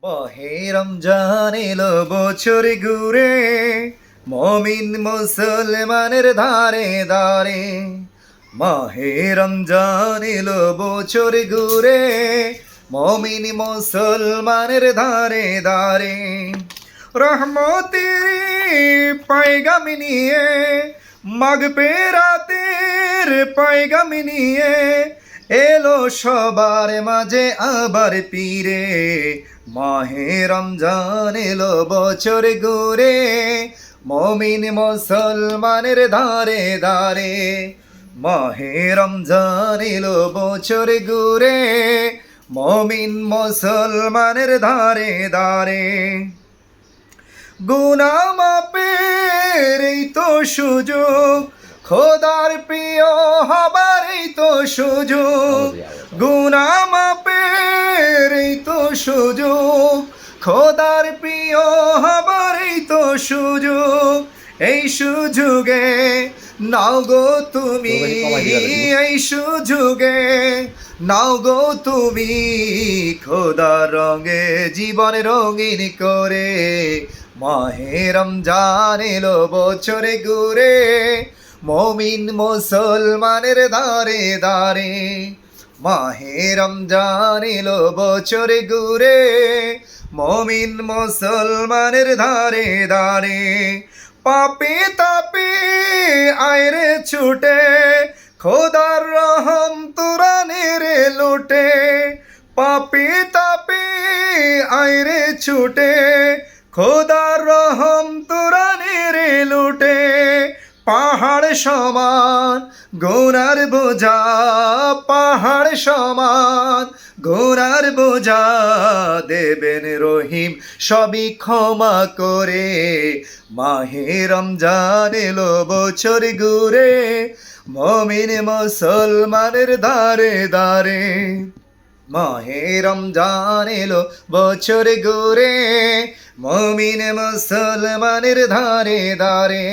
মাহে রমজান এলো বছর ঘুরে, মমিন মুসলমানের ধারে ধারে। মাহে রমজান এলো বছর ঘুরে, মমিন মুসলমানের ধারে ধারে। রহমতের পয়গাম নিয়ে, মাগফিরাতের পয়গাম নিয়ে এলো সবার মাঝে আবার পীরে। মাহে রমজান এলো বছর ঘুরে, মমিন মুসলমানের ধারে ধারে। মাহে রমজান এলো বছর ঘুরে, মমিন মুসলমানের ধারে ধারে। গুনাহ মাপের এই তো সুযোগ, খোদার প্রিয় হবার এই তো সুযোগ। গুনাহ মাপের এই তো সুযোগ, খোদার প্রিয় হবার এই তো সুযোগ। এই সুযোগে নাও গো তুমি, এই সুযোগে নাও গো তুমি, খোদার রঙে জীবন রঙিন করে। মাহে রমজান এলো বছরে ঘুরে, মমিন মুসলমানের ধারে ধারে। মাহে রমজান এলো বছরে ঘুরে, মমিন মুসলমানের ধারে ধারে। পাপে তাপে আয়রে ছুটে, খোদার রহম তুরানের লুটে। পাপে তাপে আয়রে ছুটে, খোদার রহম তুরানের লুটে। পাহাড় সমান গুনার বোঝা, পাহাড় সমান গুনার বোঝা, দেবেন রহিম সবই ক্ষমা করে। মাহে রমজান এলো বছর ঘুরে, মমিন মুসলমানের ধারে ধারে। মাহে রমজান এলো বছর ঘুরে, মমিন মুসলমানের ধারে ধারে।